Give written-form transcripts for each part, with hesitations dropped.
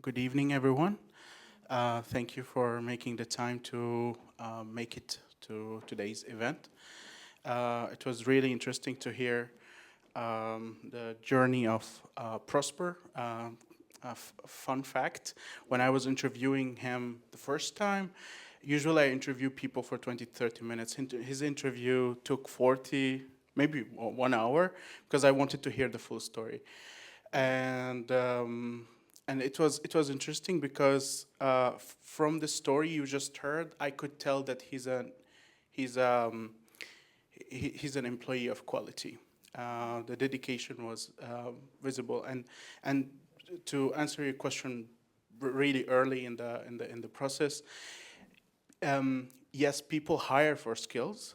Good evening, everyone. Thank you for making the time to make it to today's event. It was really interesting to hear the journey of Prosper. Fun fact, when I was interviewing him the first time, usually I interview people for 20, 30 minutes. His interview took 40, maybe 1 hour, because I wanted to hear the full story. And it was interesting because from the story you just heard, I could tell that he's he's an employee of quality. The dedication was visible, and to answer your question really early in the process, yes, people hire for skills,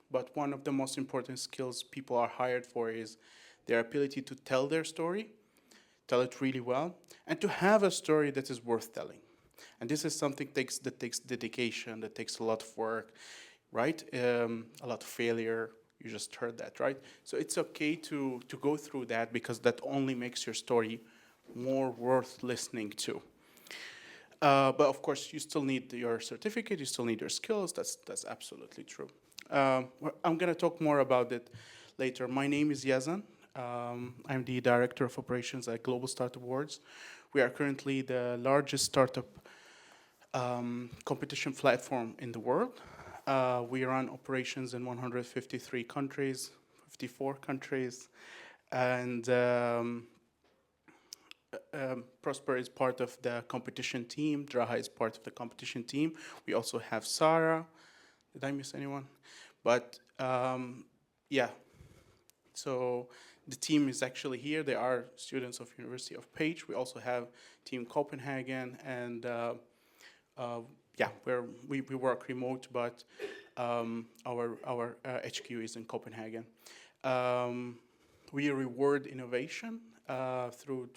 but one of the most important skills people are hired for is their ability to tell their story, tell it really well, and to have a story that is worth telling. And this is something that takes dedication, that takes a lot of work, right? A lot of failure. You just heard that, right? So it's okay to go through that, because that only makes your story more worth listening to. But of course, you still need your certificate, you still need your skills. That's absolutely true. I'm going to talk more about it later. My name is Yazan. I'm the Director of Operations at Global Startup Awards. We are currently the largest startup competition platform in the world. We run operations in 153 countries, 54 countries, and Prosper is part of the competition team. Draha is part of the competition team. We also have Sarah. Did I miss anyone? But yeah, so the team is actually here. They are students of University of Pécs. We also have Team Copenhagen, and yeah, we work remote, but our HQ is in Copenhagen. We reward innovation through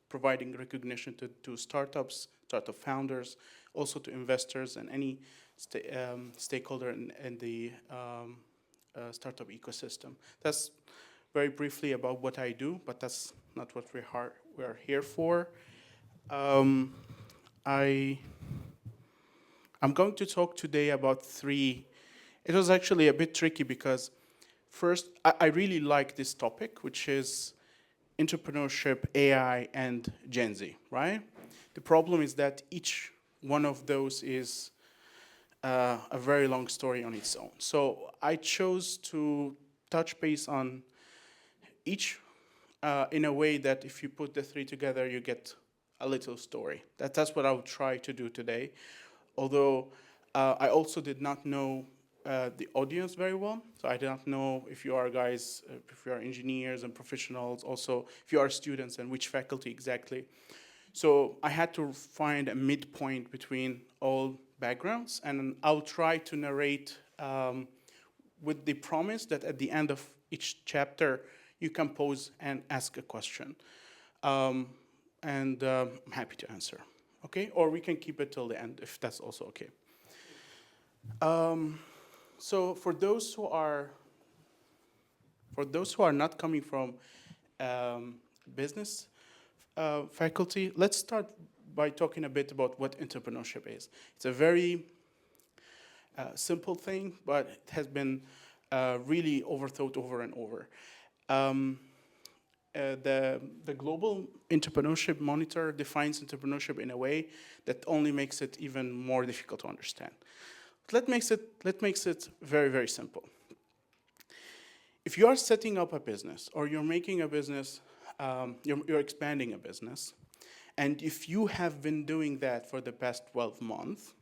providing recognition to startups, startup founders, also to investors and any stakeholder in the startup ecosystem. That's very briefly about what I do, but that's not what we're here for. I'm going to talk today about three. It was actually a bit tricky because first, I really like this topic, which is entrepreneurship, AI, and Gen Z, right? The problem is that each one of those is a very long story on its own. So I chose to touch base on each in a way that if you put the three together, you get a little story. That's what I will try to do today. Although I also did not know the audience very well. So I did not know if you are guys, if you are engineers and professionals, also if you are students and which faculty exactly. So I had to find a midpoint between all backgrounds, and I'll try to narrate with the promise that at the end of each chapter, you can pose and ask a question. And I'm happy to answer, okay? Or we can keep it till the end if that's also okay. So for those who are not coming from business faculty, let's start by talking a bit about what entrepreneurship is. It's a very simple thing, but it has been really overthought over and over. The Global Entrepreneurship Monitor defines entrepreneurship in a way that only makes it even more difficult to understand. Let's make it very, very simple. If you are setting up a business, or you're making a business, you're expanding a business, and if you have been doing that for the past 12 months,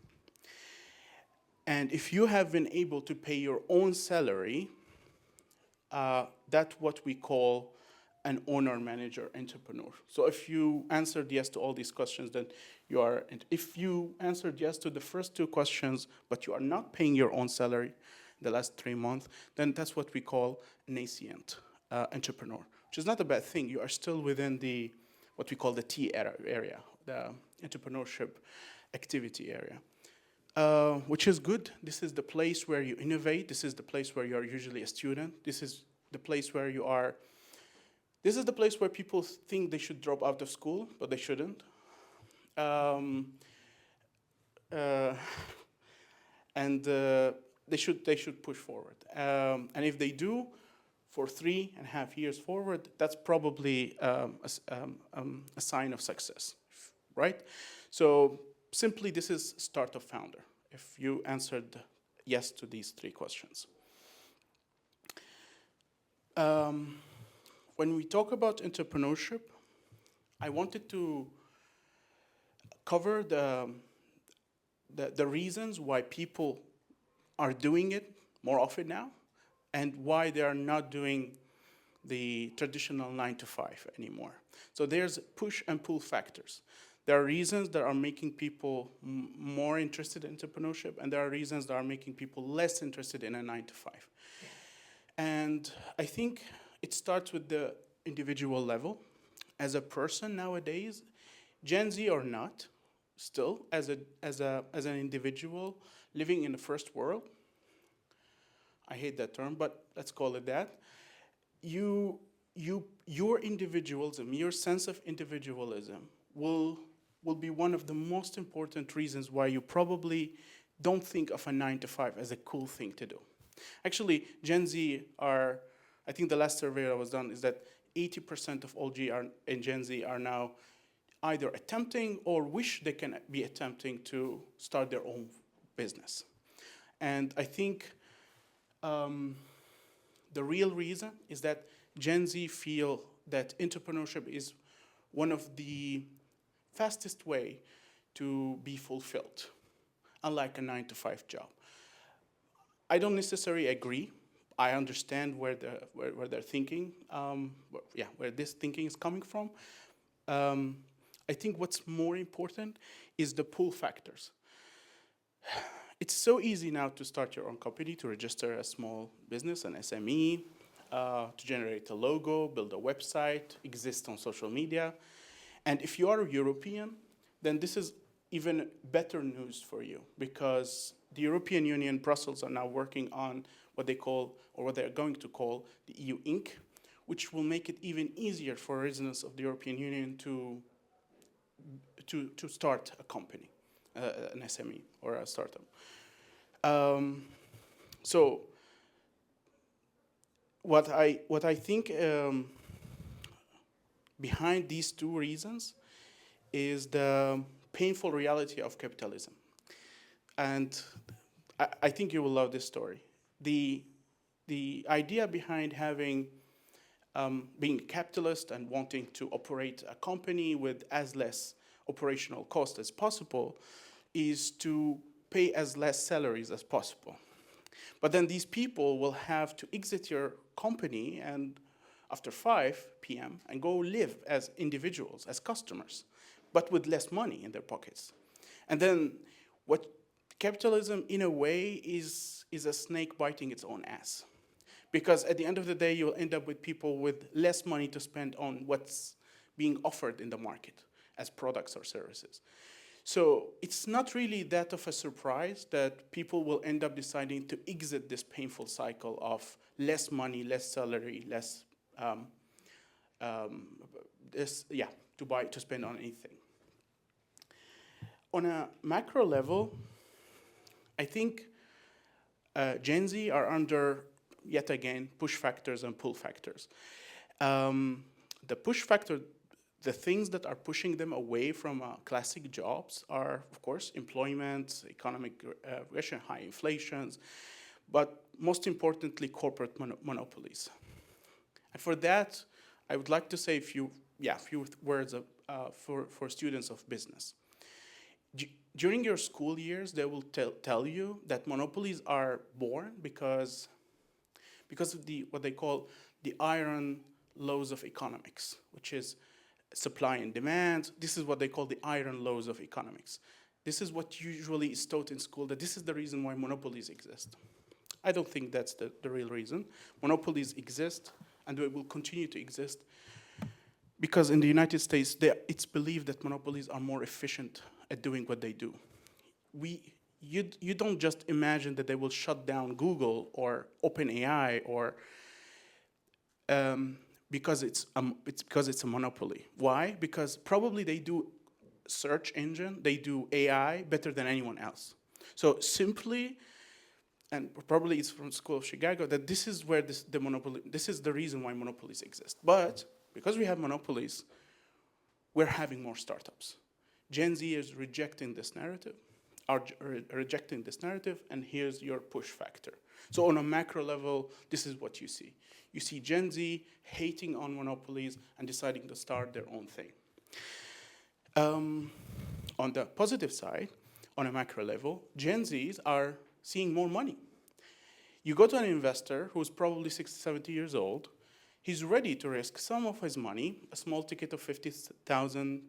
and if you have been able to pay your own salary, that's what we call an owner-manager entrepreneur. So if you answered yes to all these questions, then you are. And if you answered yes to the first two questions, but you are not paying your own salary the last 3 months, then that's what we call nascent entrepreneur, which is not a bad thing. You are still within what we call the T area, the entrepreneurship activity area. Which is good. This is the place where you innovate. This is the place where you are usually a student. This is the place where you are This is the place where people think they should drop out of school, but they shouldn't. Um, uh, and they should push forward. And if they do, for 3.5 years forward, that's probably a sign of success, right? So simply, this is Startup Founder, if you answered yes to these 3 questions. When we talk about entrepreneurship, I wanted to cover the reasons why people are doing it more often now, and why they are not doing the traditional 9 to 5 anymore. So there's push and pull factors. There are reasons that are making people more interested in entrepreneurship, and there are reasons that are making people less interested in a 9 to 5. And I think it starts with the individual level. As a person nowadays, Gen Z or not, still, as an individual living in the first world, I hate that term, but let's call it that. Your individualism, your sense of individualism will be one of the most important reasons why you probably don't think of a 9 to 5 as a cool thing to do. Actually, Gen Z are, I think the last survey that was done is that 80% of all Gen Z are now either attempting or wish they can be attempting to start their own business. And I think the real reason is that Gen Z feel that entrepreneurship is one of the fastest way to be fulfilled, unlike a 9 to 5 job. I don't necessarily agree. I understand where they're thinking, where this thinking is coming from. I think what's more important is the pull factors. It's so easy now to start your own company, to register a small business, an SME, to generate a logo, build a website, exist on social media. And if you are a European, then this is even better news for you, because the European Union, Brussels, are now working on what they call, or what they're going to call, the EU Inc., which will make it even easier for residents of the European Union to start a company, an SME or a startup. So what I think behind these 2 reasons is the painful reality of capitalism. And I think you will love this story. The idea behind having being a capitalist and wanting to operate a company with as less operational cost as possible is to pay as less salaries as possible. But then these people will have to exit your company and after 5 p.m. and go live as individuals, as customers, but with less money in their pockets. And then what capitalism, in a way, is a snake biting its own ass. Because at the end of the day, you'll end up with people with less money to spend on what's being offered in the market as products or services. So it's not really that of a surprise that people will end up deciding to exit this painful cycle of less money, less salary, less to spend on anything. On a macro level, I think Gen Z are under, yet again, push factors and pull factors. The push factor, the things that are pushing them away from classic jobs are, of course, employment, economic regression, high inflations, but most importantly, corporate monopolies. And for that, I would like to say a few words for students of business. During your school years, they will tell you that monopolies are born because of what they call the iron laws of economics, which is supply and demand. This is what they call the iron laws of economics. This is what usually is taught in school, that this is the reason why monopolies exist. I don't think that's the real reason. Monopolies exist, and they will continue to exist, because in the United States, it's believed that monopolies are more efficient at doing what they do. You don't just imagine that they will shut down Google or OpenAI or because it's a monopoly. Why? Because probably they do search engine, they do AI better than anyone else. So simply, and probably it's from School of Chicago, that this is where the monopoly, this is the reason why monopolies exist. But because we have monopolies, we're having more startups. Gen Z is rejecting this narrative, and here's your push factor. So on a macro level, this is what you see. You see Gen Z hating on monopolies and deciding to start their own thing. On the positive side, on a macro level, Gen Zs are seeing more money. You go to an investor who's probably 60, 70 years old, he's ready to risk some of his money. A small ticket of 50,000,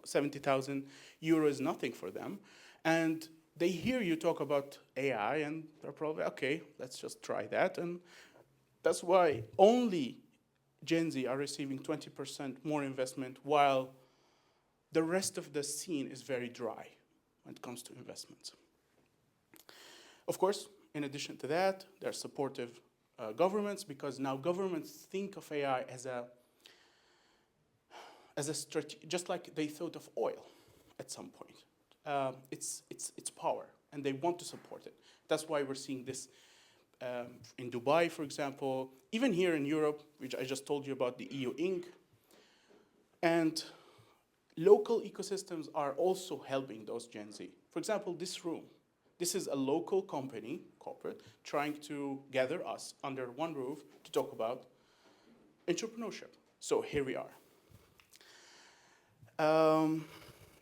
70,000 euro is nothing for them. And they hear you talk about AI and they're probably, okay, let's just try that. And that's why only Gen Z are receiving 20% more investment while the rest of the scene is very dry when it comes to investments. Of course, in addition to that, there are supportive governments, because now governments think of AI as a strategy, just like they thought of oil at some point. It's power, and they want to support it. That's why we're seeing this in Dubai, for example, even here in Europe, which I just told you about, the EU Inc. And local ecosystems are also helping those Gen Z. For example, this room. This is a local company, corporate, trying to gather us under one roof to talk about entrepreneurship. So here we are.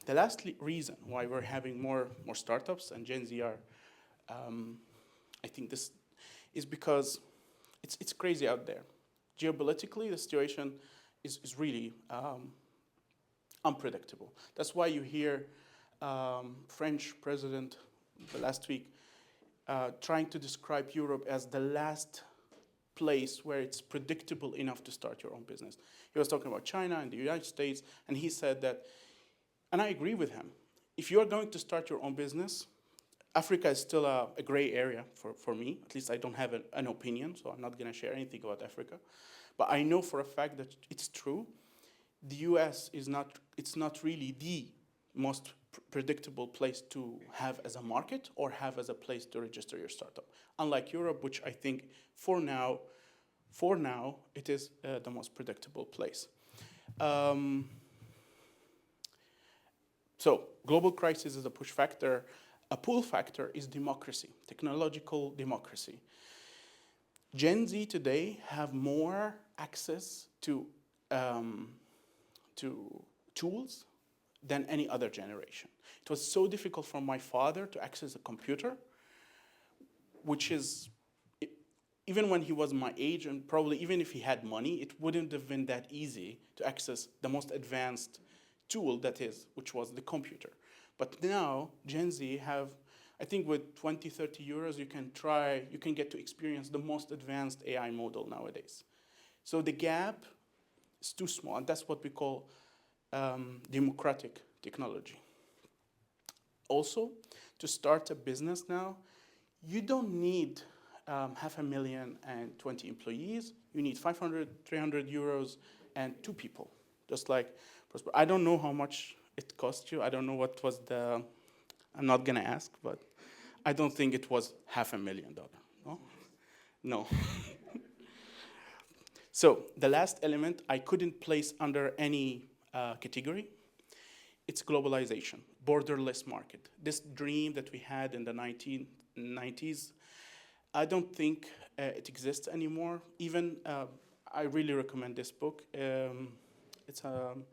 The last reason why we're having more startups and Gen Z are, I think this is because it's crazy out there. Geopolitically, the situation is really unpredictable. That's why you hear French president last week trying to describe Europe as the last place where it's predictable enough to start your own business. He was talking about China and the United States, and he said that, and I agree with him, if you're going to start your own business, Africa is still a gray area for me. At least I don't have an opinion, so I'm not going to share anything about Africa. But I know for a fact that it's true. The US it's not really the most predictable place to have as a market or have as a place to register your startup. Unlike Europe, which I think for now, it is the most predictable place. So global crisis is a push factor. A pull factor is democracy, technological democracy. Gen Z today have more access to tools than any other generation. It was so difficult for my father to access a computer, which is, even when he was my age, and probably even if he had money, it wouldn't have been that easy to access the most advanced tool which was the computer. But now, Gen Z have, I think with 20, 30 euros, you can get to experience the most advanced AI model nowadays. So the gap is too small, and that's what we call democratic technology. Also, to start a business now, you don't need 500,000 and 20 employees. You need 500, 300 euros and 2 people. Just like, I don't know how much it cost you. I don't know what was I'm not gonna ask, but I don't think it was $500,000, no? No. So the last element I couldn't place under any category. It's globalization, borderless market. This dream that we had in the 1990s, I don't think it exists anymore. Even, I really recommend this book. It's an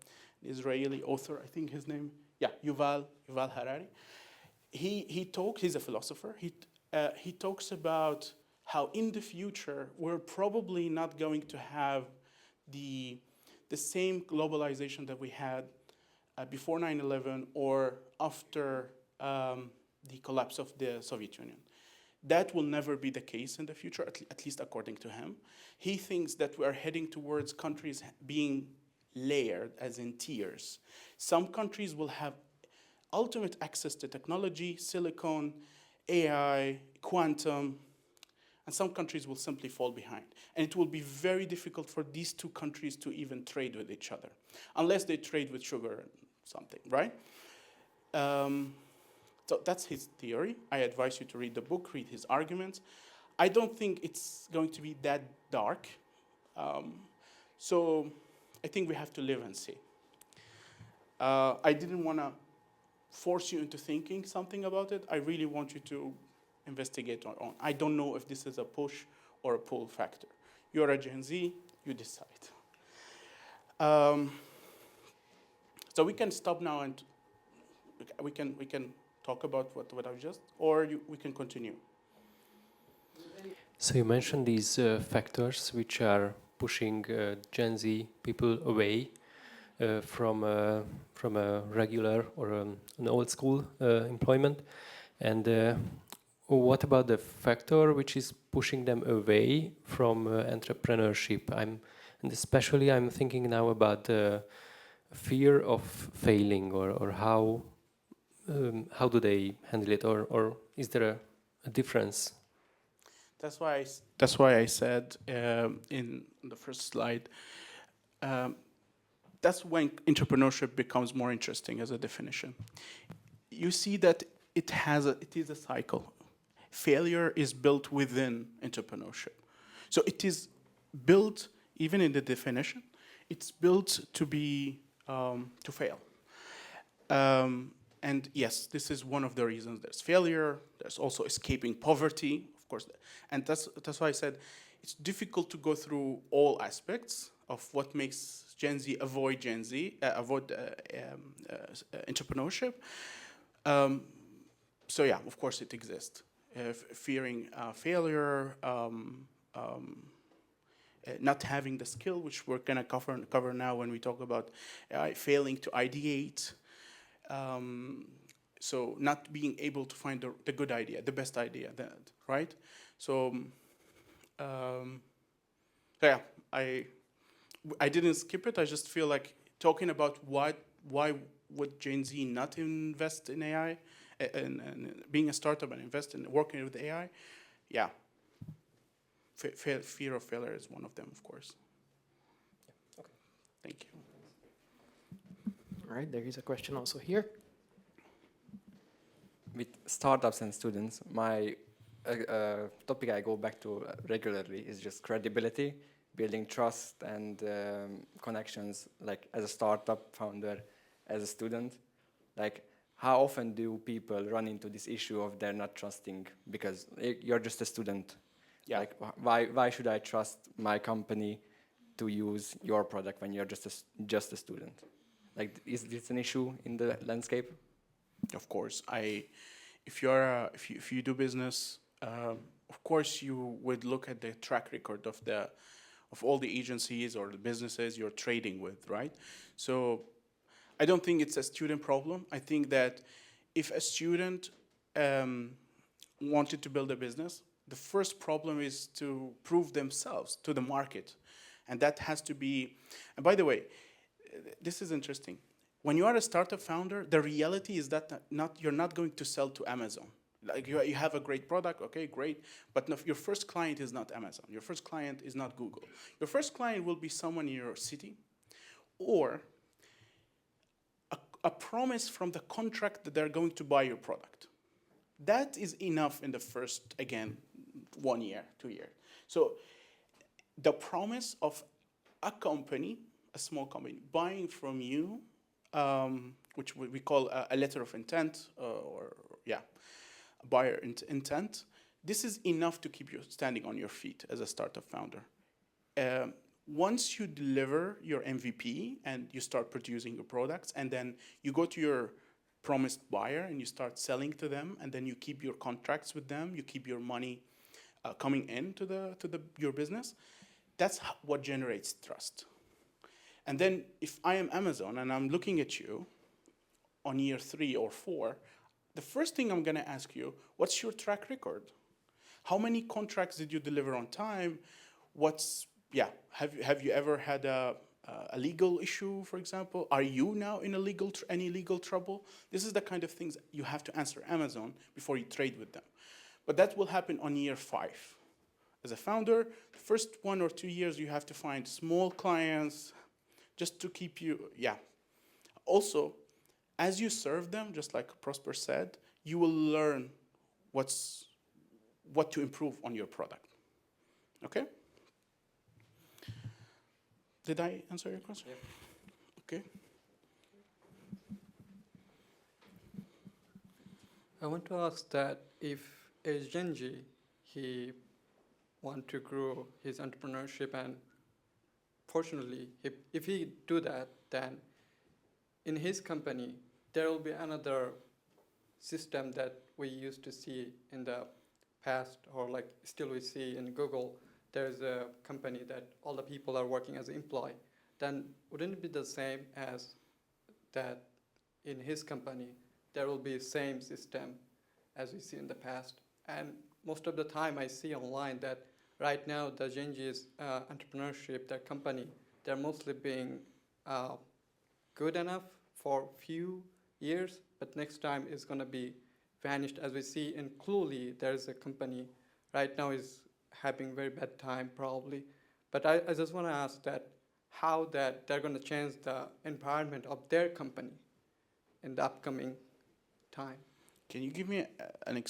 Israeli author, I think his name, Yuval Harari. He's a philosopher. He talks about how in the future, we're probably not going to have the same globalization that we had before 9/11 or after the collapse of the Soviet Union. That will never be the case in the future, at least according to him. He thinks that we are heading towards countries being layered, as in tiers. Some countries will have ultimate access to technology, silicon, AI, quantum, and some countries will simply fall behind. And it will be very difficult for these two countries to even trade with each other, unless they trade with sugar and something, right? So that's his theory. I advise you to read the book, read his arguments. I don't think it's going to be that dark. So I think we have to live and see. I didn't want to force you into thinking something about it. I really want you to investigate on your own. I don't know if this is a push or a pull factor. You're a Gen Z, you decide. So we can stop now and we can talk about what I just, or we can continue. So you mentioned these factors which are pushing Gen Z people away from a regular or an old school employment. And what about the factor which is pushing them away from entrepreneurship? And especially I'm thinking now about the fear of failing, or how do they handle it, or is there a difference? That's why I said in the first slide, that's when entrepreneurship becomes more interesting as a definition. You see that it is a cycle. Failure is built within entrepreneurship. So it is built, even in the definition, it's built to be, to fail. And yes, this is one of the reasons. There's failure, there's also escaping poverty, of course. And that's why I said it's difficult to go through all aspects of what makes Gen Z avoid entrepreneurship. So yeah, of course it exists. Fearing failure, not having the skill, which we're gonna cover now when we talk about failing to ideate. So not being able to find the good idea, the best idea, right? So yeah, I didn't skip it. I just feel like talking about why would Gen Z not invest in AI and being a startup and invest in working with AI? Yeah, fear of failure is one of them, of course. Okay. Thank you. All right, there is a question also here. With startups and students, my topic I go back to regularly is just credibility, building trust and connections, like as a startup founder, as a student. Like, how often do people run into this issue of they're not trusting because you're just a student? Yeah. Like, why should I trust my company to use your product when you're just a student? Like, is this an issue in the landscape? Of course, if you do business, of course you would look at the track record of all the agencies or the businesses you're trading with, right? So I don't think it's a student problem. I think that if a student wanted to build a business, the first problem is to prove themselves to the market, and that has to be. And by the way, this is interesting. When you are a startup founder, the reality is that you're not going to sell to Amazon. Like you have a great product, okay, great, but no, your first client is not Amazon. Your first client is not Google. Your first client will be someone in your city, or a promise from the contract that they're going to buy your product. That is enough in the first, again, 1 year, 2 years. So the promise of a company, a small company, buying from you, which we call a letter of intent, a buyer intent. This is enough to keep you standing on your feet as a startup founder. Once you deliver your MVP and you start producing your products, and then you go to your promised buyer and you start selling to them, and then you keep your contracts with them, you keep your money coming into your business, that's what generates trust. And then if I am Amazon and I'm looking at you on year 3 or 4, the first thing I'm gonna ask you, what's your track record? How many contracts did you deliver on time? Have you ever had a legal issue, for example? Are you now in any legal trouble? This is the kind of things you have to answer Amazon before you trade with them. But that will happen on year 5. as a founder, the first 1 or 2 years, you have to find small clients just to keep you, Also, as you serve them, just like Prosper said, you will learn what to improve on your product. Okay? Did I answer your question? Yep. Okay. I want to ask that if a Genji, he want to grow his entrepreneurship, and fortunately, if he do that, then in his company, there will be another system that we used to see in the past, or like still we see in Google. There's a company that all the people are working as an employee. Then wouldn't it be the same as that in his company, there will be the same system as we see in the past? And most of the time I see online that right now the Genji's entrepreneurship, their company, they're mostly being good enough for few years, but next time is going to be vanished. As we see in Cluely, there's a company right now is having very bad time probably. But I just want to ask that how that they're going to change the environment of their company in the upcoming time. Can you give me an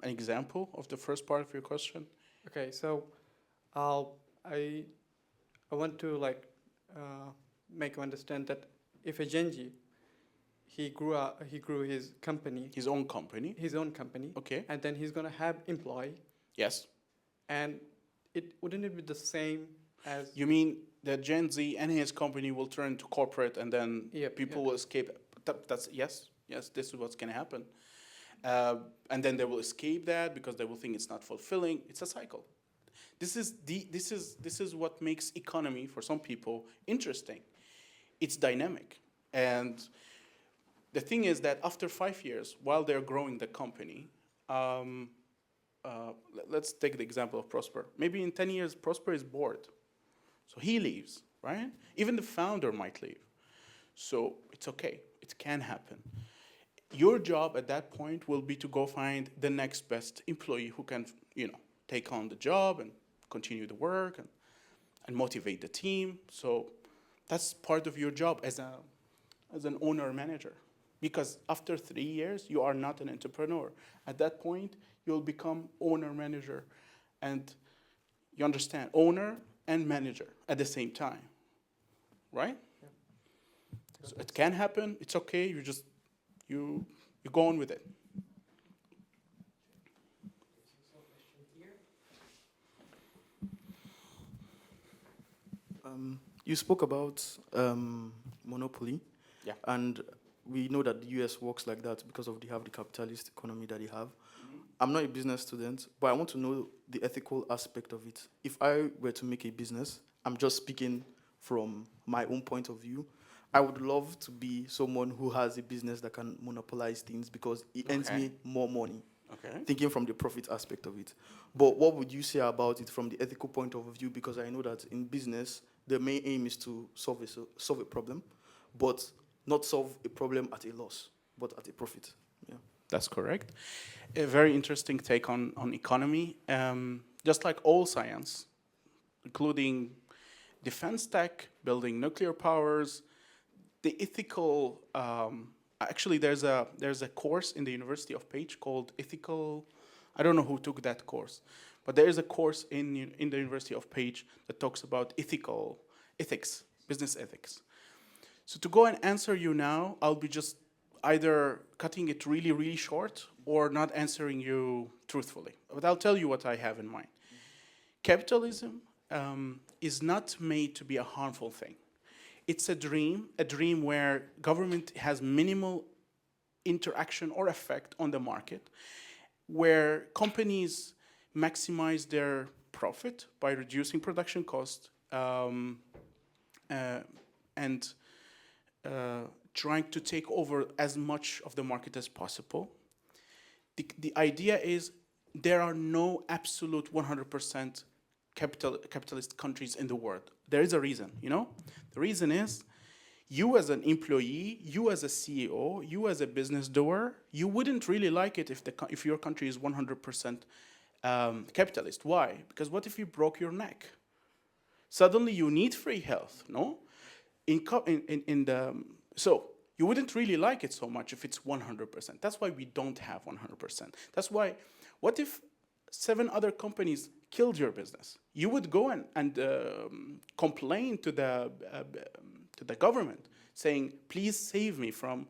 example of the first part of your question? Okay, so I want to make you understand that if a Genji, he grew his company, His own company. his own company, Okay. and then he's gonna have employee, Yes. and wouldn't it be the same as You mean that Gen Z and his company will turn to corporate and then Yep, people yep. will escape? That's yes, this is what's going to happen. And then they will escape that because they will think it's not fulfilling. It's a cycle. This is what makes economy for some people interesting. It's dynamic. And the thing is that after 5 years, while they're growing the company, let's take the example of Prosper. Maybe in 10 years, Prosper is bored. So he leaves, right? Even the founder might leave. So it's okay. It can happen. Your job at that point will be to go find the next best employee who can, take on the job and continue the work and motivate the team. So that's part of your job as an owner manager. Because after 3 years, you are not an entrepreneur. At that point, you'll become owner manager. And you understand, owner and manager at the same time, right? Yeah. So it can happen. It's okay. You go on with it. You spoke about monopoly, Yeah. and we know that the US works like that because they have the capitalist economy that they have. I'm not a business student, but I want to know the ethical aspect of it. If I were to make a business, I'm just speaking from my own point of view. I would love to be someone who has a business that can monopolize things because it earns Okay. me more money, Okay. thinking from the profit aspect of it. But what would you say about it from the ethical point of view? Because I know that in business, the main aim is to solve a problem, but not solve a problem at a loss, but at a profit. Yeah. That's correct. A very interesting take on economy. Just like all science, including defense tech, building nuclear powers, the ethical. Actually, there's a course in the University of Pécs called ethical. I don't know who took that course, but there is a course in the University of Pécs that talks about ethics, business ethics. So to go and answer you now, I'll be just either cutting it really, really short or not answering you truthfully. But I'll tell you what I have in mind. Capitalism is not made to be a harmful thing. It's a dream where government has minimal interaction or effect on the market, where companies maximize their profit by reducing production cost and trying to take over as much of the market as possible. The idea is there are no absolute 100% capitalist countries in the world. There is a reason, The reason is you as an employee, you as a CEO, you as a business doer, you wouldn't really like it if your country is 100% capitalist. Why? Because what if you broke your neck? Suddenly you need free health, no? So you wouldn't really like it so much if it's 100%. That's why we don't have 100%. That's why, what if 7 other companies killed your business? You would go and complain to the government, saying, please save me from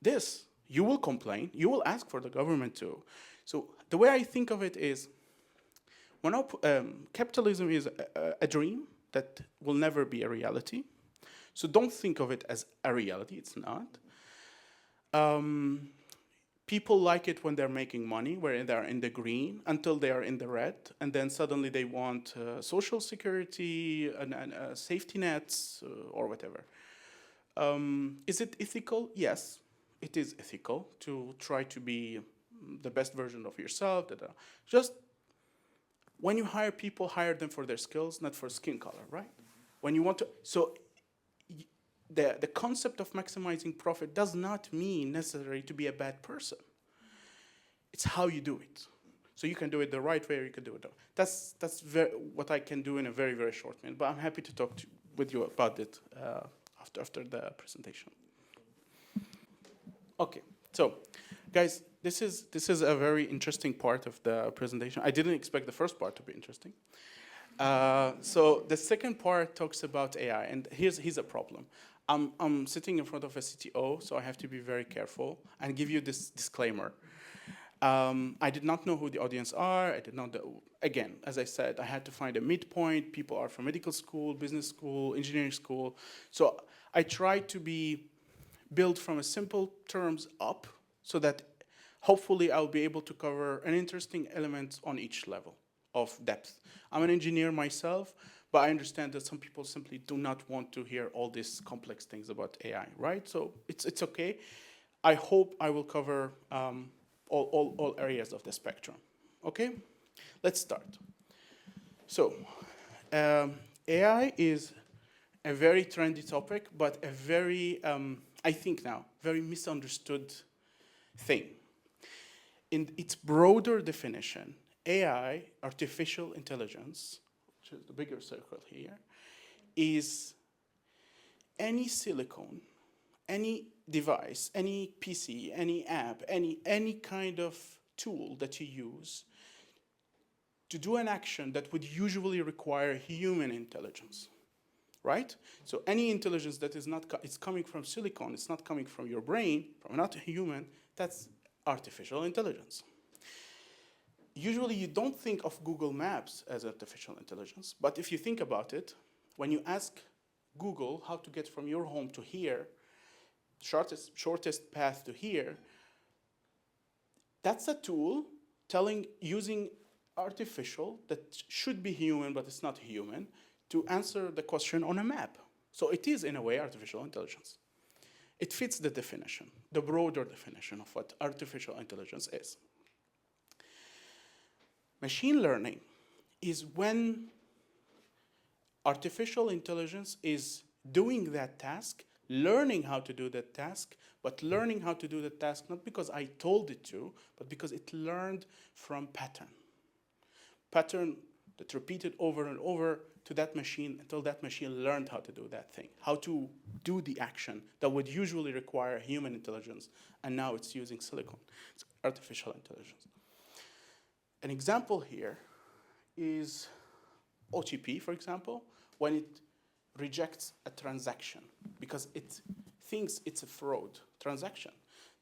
this. You will complain. You will ask for the government to. So the way I think of it is, capitalism is a dream that will never be a reality. So don't think of it as a reality. It's not. People like it when they're making money, where they're in the green, until they are in the red, and then suddenly they want social security and safety nets or whatever. Is it ethical? Yes, it is ethical to try to be the best version of yourself. Just when you hire people, hire them for their skills, not for skin color, right? When you want to, so the concept of maximizing profit does not mean necessarily to be a bad person. It's how you do it. So you can do it the right way, or you can do it. That's what I can do in a very, very short minute. But I'm happy to talk with you about it after the presentation. Okay, so guys, this is a very interesting part of the presentation. I didn't expect the first part to be interesting. So the second part talks about AI, and here's a problem. I'm sitting in front of a CTO, so I have to be very careful and give you this disclaimer. I did not know who the audience are. I did not know, again, as I said, I had to find a midpoint. People are from medical school, business school, engineering school. So I tried to be built from a simple terms up so that hopefully I'll be able to cover an interesting element on each level of depth. I'm an engineer myself, but I understand that some people simply do not want to hear all these complex things about AI, right? So it's okay. I hope I will cover all areas of the spectrum. Okay, let's start. So AI is a very trendy topic, but a very, I think now, very misunderstood thing. In its broader definition, AI, artificial intelligence, which is the bigger circle here, is any silicon, any device, any PC, any app, any kind of tool that you use to do an action that would usually require human intelligence, right? So any intelligence that is not, it's coming from silicon, it's not coming from your brain, from not human, that's artificial intelligence. Usually you don't think of Google Maps as artificial intelligence, but if you think about it, when you ask Google how to get from your home to here, shortest path to here, that's a tool using artificial that should be human, but it's not human, to answer the question on a map. So it is, in a way, artificial intelligence. It fits the definition, the broader definition of what artificial intelligence is. Machine learning is when artificial intelligence is doing that task, learning how to do that task, but learning how to do the task not because I told it to, but because it learned from pattern that repeated over and over to that machine until that machine learned how to do that thing, how to do the action that would usually require human intelligence, and now it's using silicon. It's artificial intelligence. An example here is OTP, for example, when it rejects a transaction because it thinks it's a fraud transaction.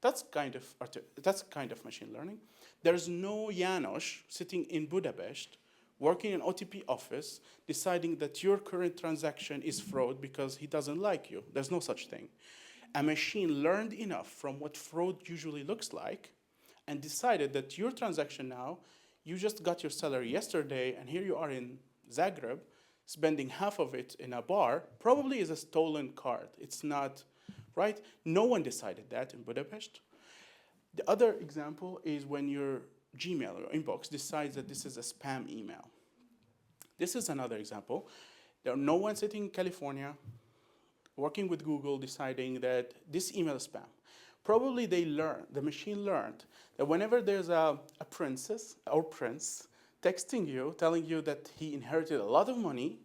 That's kind of machine learning. There's no János sitting in Budapest working in OTP office deciding that your current transaction is fraud because he doesn't like you. There's no such thing. A machine learned enough from what fraud usually looks like and decided that your transaction now, you just got your salary yesterday and here you are in Zagreb spending half of it in a bar, probably is a stolen card. It's not, right? No one decided that in Budapest. The other example is when your Gmail or inbox decides that this is a spam email. This is another example. There's no one sitting in California working with Google deciding that this email is spam. probably the machine learned that whenever there's a princess or prince texting you, telling you that he inherited a lot of money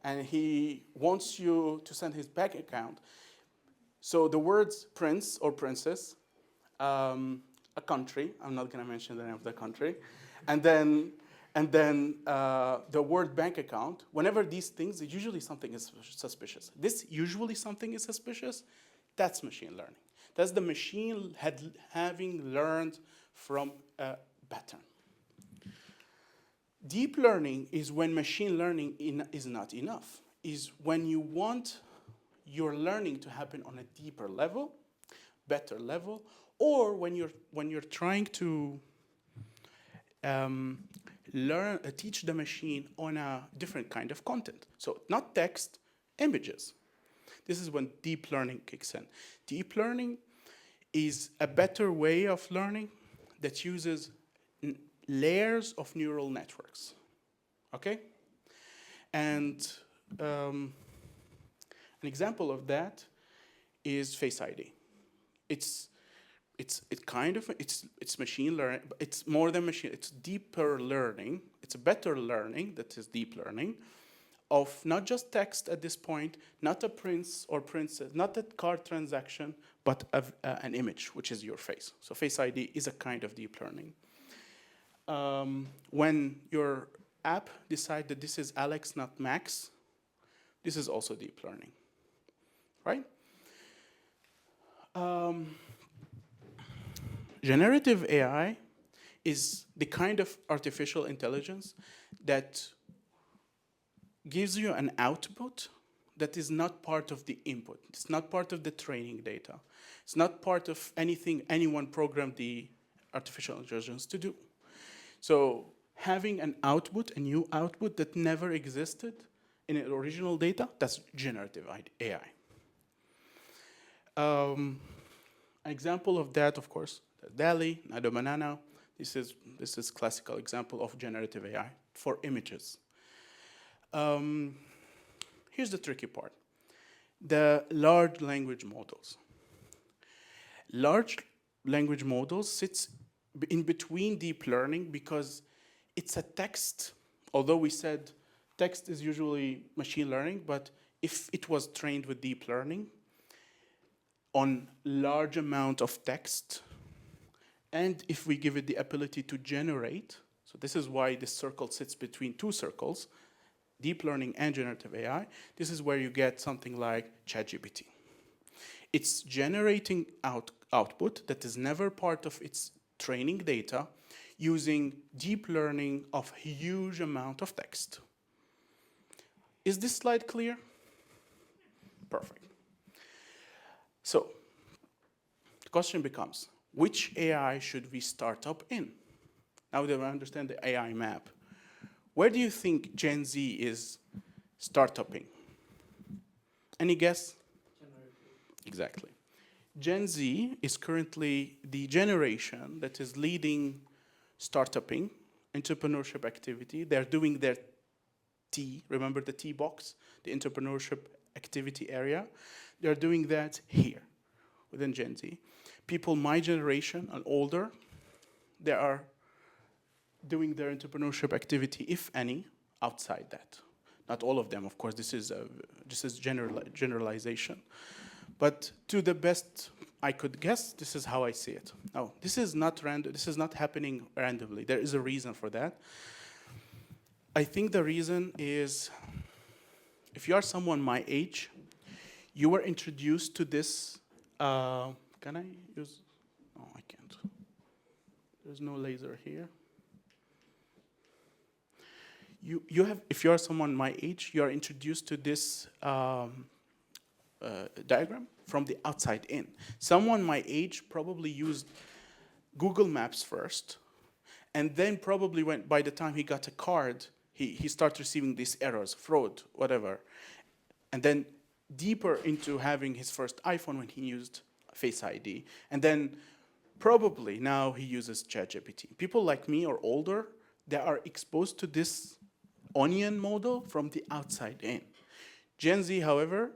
and he wants you to send his bank account. So the words prince or princess, a country, I'm not going to mention the name of the country, and then the word bank account, whenever these things, usually something is suspicious. This usually something is suspicious, that's machine learning. That's the machine having learned from a pattern. Deep learning is when machine learning is not enough, is when you want your learning to happen on a deeper level, better level, or when you're trying to teach the machine on a different kind of content. So not text, images. This is when deep learning kicks in. Deep learning is a better way of learning that uses layers of neural networks. Okay? And an example of that is Face ID. It's machine learning. It's more than machine. It's deeper learning. It's a better learning, that is deep learning, of not just text at this point, not a prince or princess, not a card transaction, but an image, which is your face. So Face ID is a kind of deep learning. When your app decides that this is Alex, not Max, this is also deep learning, right? Generative AI is the kind of artificial intelligence that gives you an output that is not part of the input. It's not part of the training data. It's not part of anything anyone programmed the artificial intelligence to do. So having an output, a new output that never existed in the original data, that's generative AI. An example of that, of course, DALL-E, Nado Banana. This is classical example of generative AI for images. Here's the tricky part. The large language models. Large language models sits in between deep learning because it's a text, although we said text is usually machine learning, but if it was trained with deep learning on large amount of text, and if we give it the ability to generate, so this is why this circle sits between two circles, deep learning and generative AI, this is where you get something like ChatGPT. It's generating output that is never part of its training data using deep learning of huge amount of text. Is this slide clear? Perfect. So, the question becomes, which AI should we start up in? Now that we understand the AI map, where do you think Gen Z is startupping? Any guess? Exactly. Gen Z is currently the generation that is leading startupping, entrepreneurship activity. They're doing their T, remember the T box, the entrepreneurship activity area? They're doing that here within Gen Z. People my generation and older, they are doing their entrepreneurship activity, if any, outside that. Not all of them, of course, this is generalization. But to the best I could guess, this is how I see it. Now, this is not random. This is not happening randomly. There is a reason for that. I think the reason is, if you are someone my age, you were introduced to this. Can I use? Oh, I can't. There's no laser here. You have, if you are someone my age, you are introduced to this diagram from the outside in. Someone my age probably used Google Maps first, and then probably when, by the time he got a card, he started receiving these errors, fraud, whatever. And then deeper into having his first iPhone when he used Face ID. And then probably now he uses ChatGPT. People like me or older, they are exposed to this onion model from the outside in. Gen Z, however,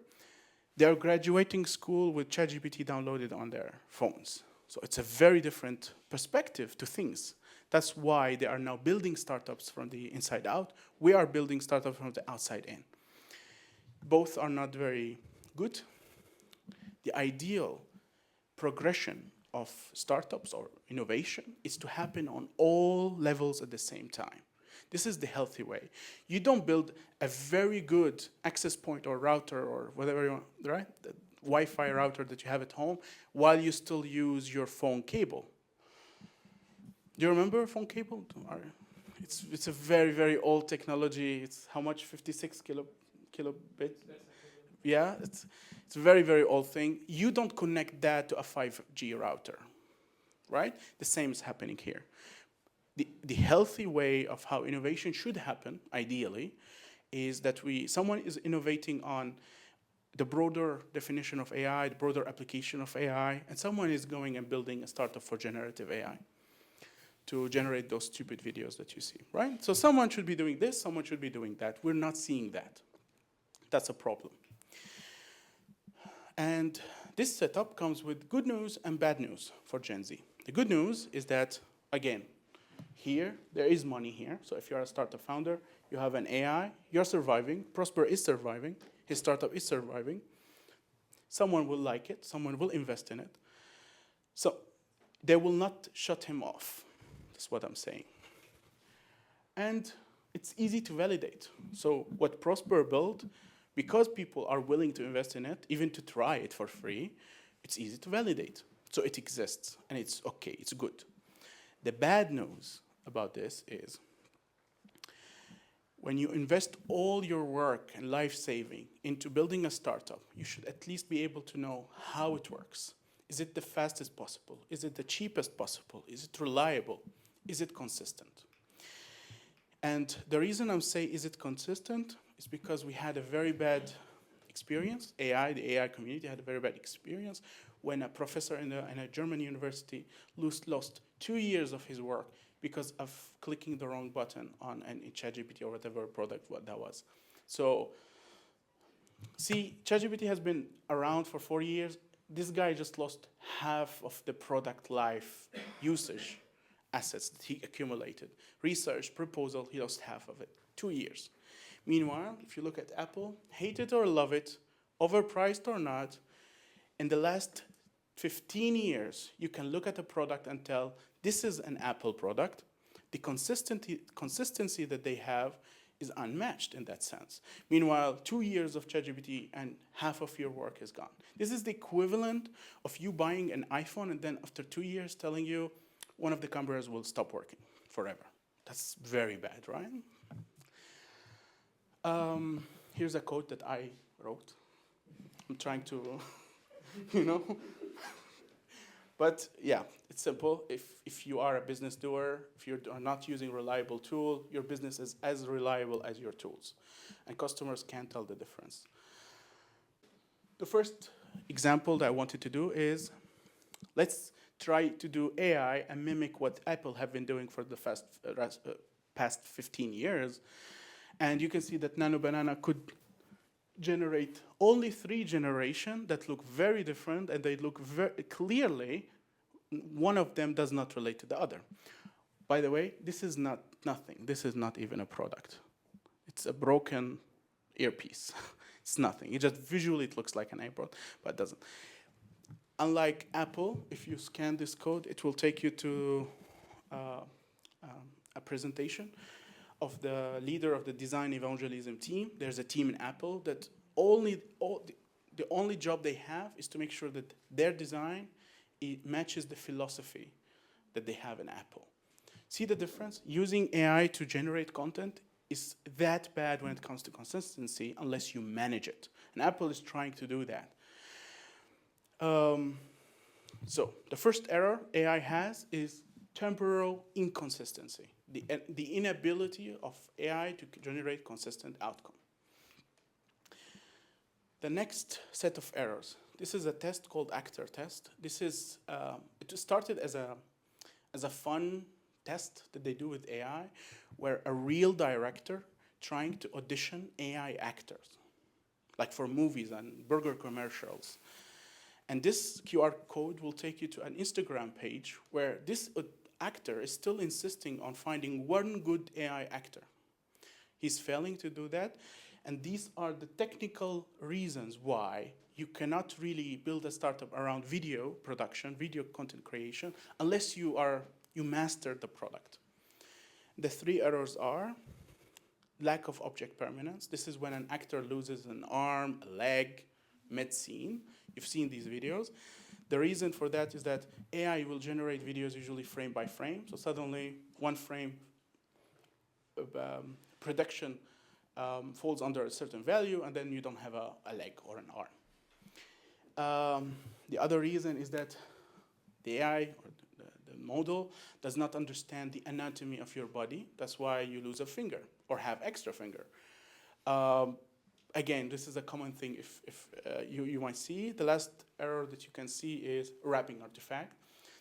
They're graduating school with ChatGPT downloaded on their phones. So it's a very different perspective to things. That's why they are now building startups from the inside out. We are building startups from the outside in. Both are not very good. The ideal progression of startups or innovation is to happen on all levels at the same time. This is the healthy way. You don't build a very good access point or router or whatever you want, right? The Wi-Fi router that you have at home while you still use your phone cable. Do you remember phone cable? It's a very, very old technology. It's how much? 56 kilobit? Yeah, it's a very, very old thing. You don't connect that to a 5G router, right? The same is happening here. The healthy way of how innovation should happen, ideally, is that someone is innovating on the broader definition of AI, the broader application of AI, and someone is going and building a startup for generative AI to generate those stupid videos that you see, right? So someone should be doing this, someone should be doing that. We're not seeing that. That's a problem. And this setup comes with good news and bad news for Gen Z. The good news is that, again, here, there is money here. So if you're a startup founder, you have an AI, you're surviving, Prosper is surviving, his startup is surviving. Someone will like it, someone will invest in it. So they will not shut him off. That's what I'm saying. And it's easy to validate. So what Prosper built, because people are willing to invest in it, even to try it for free, it's easy to validate. So it exists, and it's okay, it's good. The bad news about this is when you invest all your work and life saving into building a startup, you should at least be able to know how it works. Is it the fastest possible? Is it the cheapest possible? Is it reliable? Is it consistent? And the reason I'm saying is it consistent is because we had a very bad experience. The AI community had a very bad experience when a professor in a German university lost 2 years of his work because of clicking the wrong button on a ChatGPT or whatever product that was. So, see, ChatGPT has been around for 4 years. This guy just lost half of the product life usage assets that he accumulated. Research, proposal, he lost half of it. 2 years. Meanwhile, if you look at Apple, hate it or love it, overpriced or not, in the last 15 years, you can look at a product and tell, this is an Apple product. The consistency that they have is unmatched in that sense. Meanwhile, 2 years of ChatGPT and half of your work is gone. This is the equivalent of you buying an iPhone and then after 2 years telling you one of the cameras will stop working forever. That's very bad, right? Here's a quote that I wrote. I'm trying to, But yeah, it's simple. If you are a business doer, if you are not using a reliable tool, your business is as reliable as your tools. And customers can't tell the difference. The first example that I wanted to do is, let's try to do AI and mimic what Apple have been doing for the past 15 years. And you can see that Nano Banana could generate only 3 generations that look very different, and they look very clearly, one of them does not relate to the other. By the way, this is nothing. This is not even a product. It's a broken earpiece. It's nothing. It just visually it looks like an iPod, but it doesn't. Unlike Apple, if you scan this code, it will take you to a presentation of the leader of the design evangelism team. There's a team in Apple that the only job they have is to make sure that their design matches the philosophy that they have in Apple. See the difference? Using AI to generate content is that bad when it comes to consistency unless you manage it. And Apple is trying to do that. So the first error AI has is temporal inconsistency, the inability of AI to generate consistent outcome. The next set of errors. This is a test called actor test. This is it started as a fun test that they do with AI, where a real director trying to audition AI actors. like for movies and burger commercials. And this QR code will take you to an Instagram page where this actor is still insisting on finding one good AI actor. He's failing to do that. And these are the technical reasons why you cannot really build a startup around video production, video content creation, unless you master the product. The 3 errors are lack of object permanence. This is when an actor loses an arm, a leg, mid-scene. You've seen these videos. The reason for that is that AI will generate videos usually frame by frame. So suddenly, one frame production falls under a certain value, and then you don't have a leg or an arm. The other reason is that the AI or the model does not understand the anatomy of your body. That's why you lose a finger or have extra finger. Again, this is a common thing if you might see. The last error that you can see is wrapping artifact.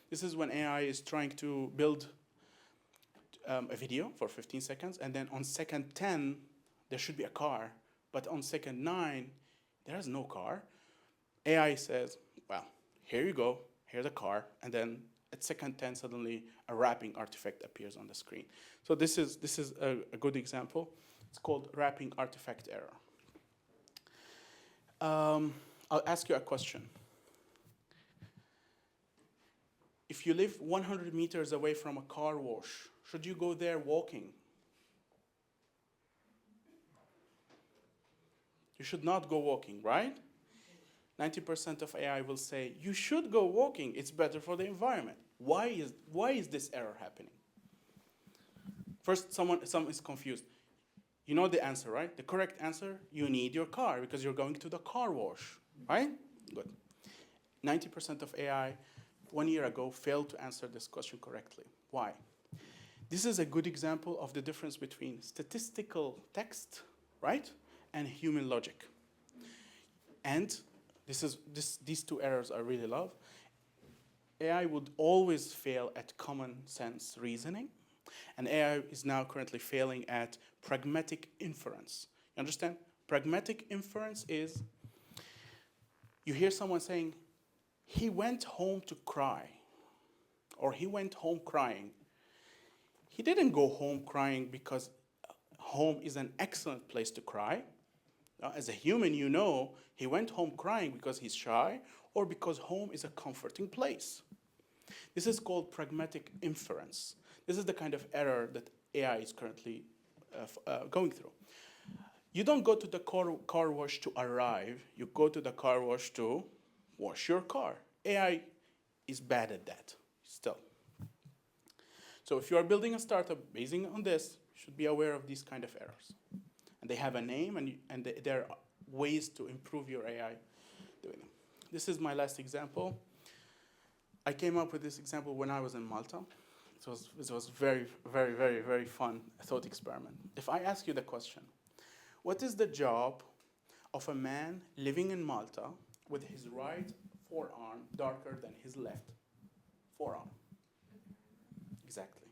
This is when AI is trying to build a video for 15 seconds, and then on second 10, there should be a car, but on second 9, there is no car. AI says, well, here you go, here's a car, and then at second 10, suddenly a wrapping artifact appears on the screen. So this is a good example. It's called wrapping artifact error. I'll ask you a question. If you live 100 meters away from a car wash, should you go there walking? You should not go walking, right? 90% of AI will say, you should go walking, it's better for the environment. Why is this error happening? First, some is confused. You know the answer, right? The correct answer, you need your car because you're going to the car wash, right? Good. 90% of AI 1 year ago failed to answer this question correctly. Why? This is a good example of the difference between statistical text, right, and human logic. And these 2 errors I really love. AI would always fail at common sense reasoning, and AI is now currently failing at pragmatic inference. You understand? Pragmatic inference is, you hear someone saying, he went home to cry, or he went home crying. He didn't go home crying because home is an excellent place to cry. As a human, you know he went home crying because he's shy or because home is a comforting place. This is called pragmatic inference. This is the kind of error that AI is currently going through. You don't go to the car wash to arrive. You go to the car wash to wash your car. AI is bad at that still. So if you are building a startup basing on this, you should be aware of these kind of errors. And they have a name, and there are ways to improve your AI doing them. This is my last example. I came up with this example when I was in Malta. It was very, very, very, very fun thought experiment. If I ask you the question, what is the job of a man living in Malta with his right forearm darker than his left forearm? Exactly.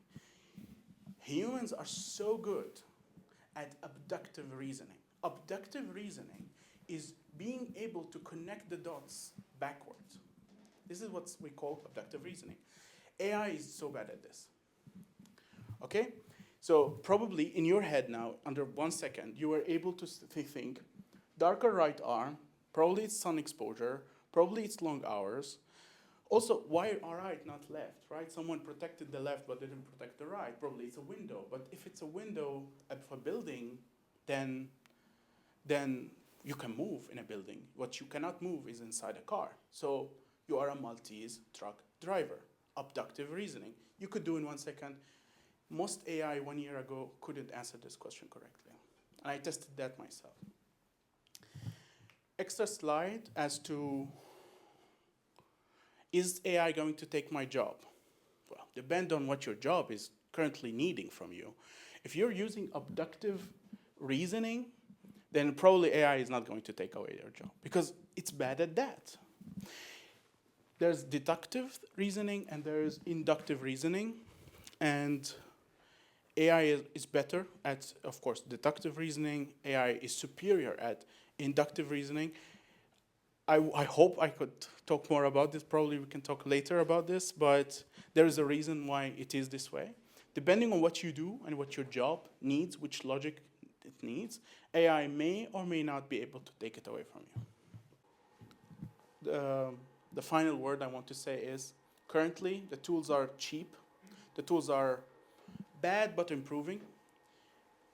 Humans are so good at abductive reasoning. Abductive reasoning is being able to connect the dots backwards. This is what we call abductive reasoning. AI is so bad at this. Okay? So probably in your head now, under 1 second, you were able to think, darker right arm, probably it's sun exposure, probably it's long hours. Also, why right, not left, right? Someone protected the left but didn't protect the right. Probably it's a window. But if it's a window of a building, then you can move in a building. What you cannot move is inside a car. So you are a Maltese truck driver. Abductive reasoning. You could do in 1 second. Most AI 1 year ago couldn't answer this question correctly. And I tested that myself. Extra slide as to, is AI going to take my job? Well, depend on what your job is currently needing from you. If you're using abductive reasoning, then probably AI is not going to take away your job because it's bad at that. There's deductive reasoning and there's inductive reasoning. And AI is better at, of course, deductive reasoning. AI is superior at inductive reasoning. I hope I could talk more about this. Probably we can talk later about this, but there is a reason why it is this way. Depending on what you do and what your job needs, which logic it needs, AI may or may not be able to take it away from you. The final word I want to say is, currently the tools are cheap. The tools are bad but improving.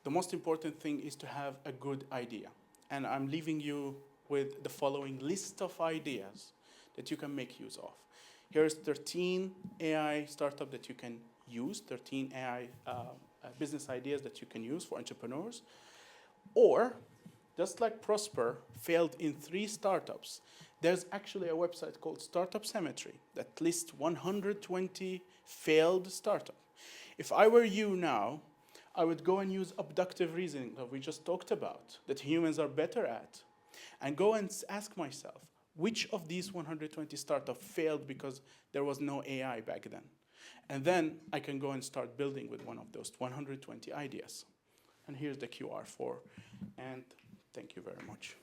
The most important thing is to have a good idea. And I'm leaving you with the following list of ideas that you can make use of. Here's 13 AI startups that you can use, 13 AI business ideas that you can use for entrepreneurs. Or, just like Prosper failed in 3 startups, there's actually a website called Startup Cemetery that lists 120 failed startups. If I were you now, I would go and use abductive reasoning that we just talked about, that humans are better at, and go and ask myself, which of these 120 startups failed because there was no AI back then? And then I can go and start building with one of those 120 ideas. And here's the QR for, and thank you very much.